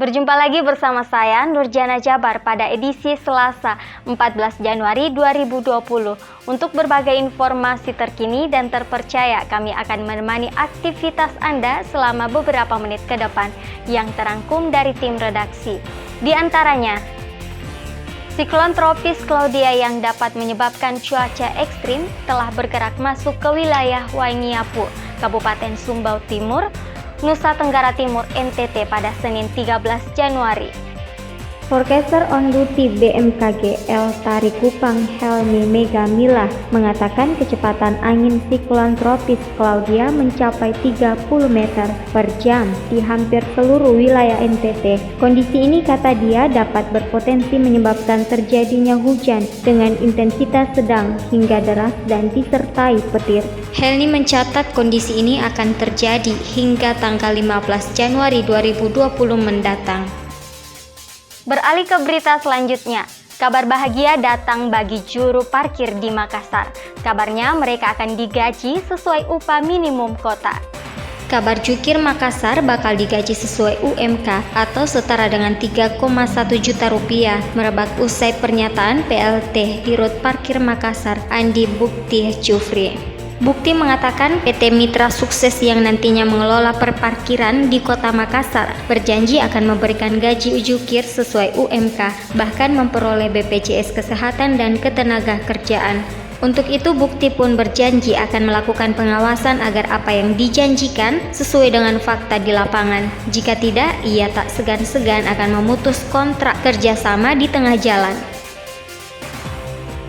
Berjumpa lagi bersama saya Nurjana Jabar pada edisi Selasa 14 Januari 2020. Untuk berbagai informasi terkini dan terpercaya, kami akan menemani aktivitas Anda selama beberapa menit ke depan yang terangkum dari tim redaksi. Di antaranya, siklon tropis Claudia yang dapat menyebabkan cuaca ekstrim telah bergerak masuk ke wilayah Waingiapu, Kabupaten Sumbawa Timur, Nusa Tenggara Timur NTT pada Senin 13 Januari. Forecaster on duty BMKG El Tari Kupang Helmi Mega Mila mengatakan kecepatan angin siklon tropis Claudia mencapai 30 meter per jam di hampir seluruh wilayah NTT. Kondisi ini, kata dia, dapat berpotensi menyebabkan terjadinya hujan dengan intensitas sedang hingga deras dan disertai petir. Helmi mencatat kondisi ini akan terjadi hingga tanggal 15 Januari 2020 mendatang. Beralih ke berita selanjutnya, kabar bahagia datang bagi juru parkir di Makassar. Kabarnya mereka akan digaji sesuai upah minimum kota. Kabar Jukir Makassar bakal digaji sesuai UMK atau setara dengan 3,1 juta rupiah merebak usai pernyataan PLT di Rut Parkir Makassar Andi Bukti Jufri. Bukti mengatakan PT Mitra Sukses yang nantinya mengelola perparkiran di Kota Makassar berjanji akan memberikan gaji Jukir sesuai UMK, bahkan memperoleh BPJS Kesehatan dan Ketenagakerjaan. Untuk itu, Bukti pun berjanji akan melakukan pengawasan agar apa yang dijanjikan sesuai dengan fakta di lapangan. Jika tidak, ia tak segan-segan akan memutus kontrak kerjasama di tengah jalan.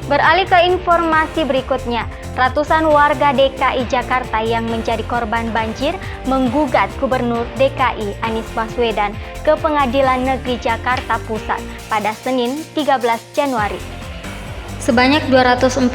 Beralih ke informasi berikutnya, ratusan warga DKI Jakarta yang menjadi korban banjir menggugat Gubernur DKI Anies Baswedan ke Pengadilan Negeri Jakarta Pusat pada Senin 13 Januari. Sebanyak 243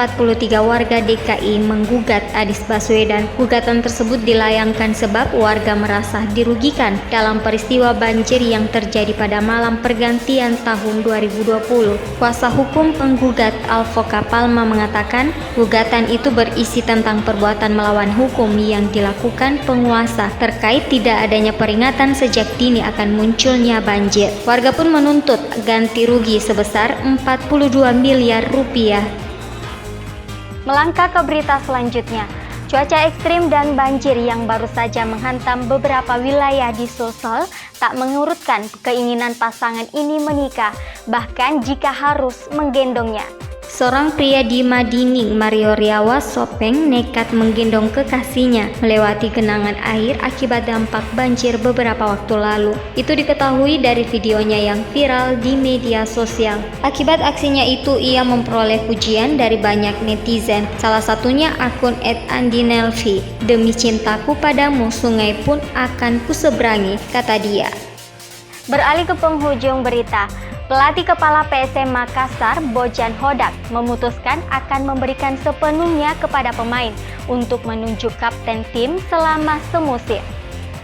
warga DKI menggugat Anies Baswedan. Gugatan tersebut dilayangkan sebab warga merasa dirugikan dalam peristiwa banjir yang terjadi pada malam pergantian tahun 2020. Kuasa hukum penggugat Alfoka Palma mengatakan gugatan itu berisi tentang perbuatan melawan hukum yang dilakukan penguasa terkait tidak adanya peringatan sejak dini akan munculnya banjir. Warga pun menuntut ganti rugi sebesar 42 miliar rupiah. Melangkah ke berita selanjutnya, cuaca ekstrim dan banjir yang baru saja menghantam beberapa wilayah di Sulsel tak mengurutkan keinginan pasangan ini menikah, bahkan jika harus menggendongnya. Seorang pria di Madining, Mario Riawa Sopeng, nekat menggendong kekasihnya melewati genangan air akibat dampak banjir beberapa waktu lalu. Itu diketahui dari videonya yang viral di media sosial. Akibat aksinya itu, ia memperoleh pujian dari banyak netizen. Salah satunya akun @andinelvi. Demi cintaku padamu, sungai pun akan kuseberangi, kata dia. Beralih ke penghujung berita, pelatih kepala PSM Makassar, Bojan Hodak, memutuskan akan memberikan sepenuhnya kepada pemain untuk menunjuk kapten tim selama semusim.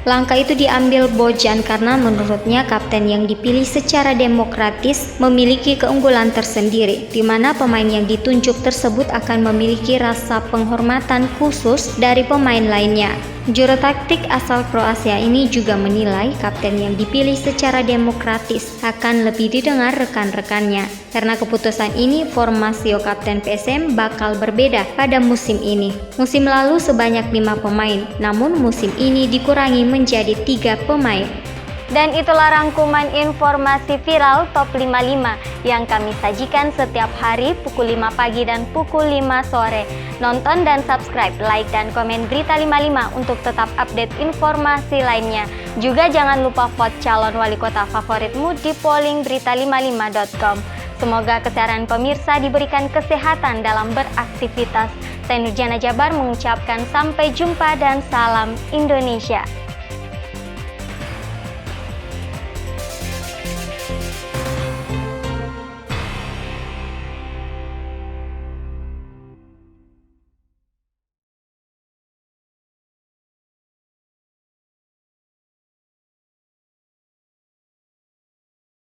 Langkah itu diambil Bojan karena menurutnya kapten yang dipilih secara demokratis memiliki keunggulan tersendiri, di mana pemain yang ditunjuk tersebut akan memiliki rasa penghormatan khusus dari pemain lainnya. Juru taktik asal Kroasia ini juga menilai kapten yang dipilih secara demokratis akan lebih didengar rekan-rekannya. Karena keputusan ini, formasi kapten PSM bakal berbeda pada musim ini. Musim lalu sebanyak 5 pemain, namun musim ini dikurangi menjadi 3 pemain. Dan itulah rangkuman informasi viral Top 55 yang kami sajikan setiap hari pukul 5 pagi dan pukul 5 sore. Nonton dan subscribe, like, dan komen Berita 55 untuk tetap update informasi lainnya. Juga jangan lupa vote calon wali kota favoritmu di polling berita55.com. Semoga kesehatan pemirsa diberikan kesehatan dalam beraktivitas. Saya Nurjana Jabar mengucapkan sampai jumpa dan salam Indonesia.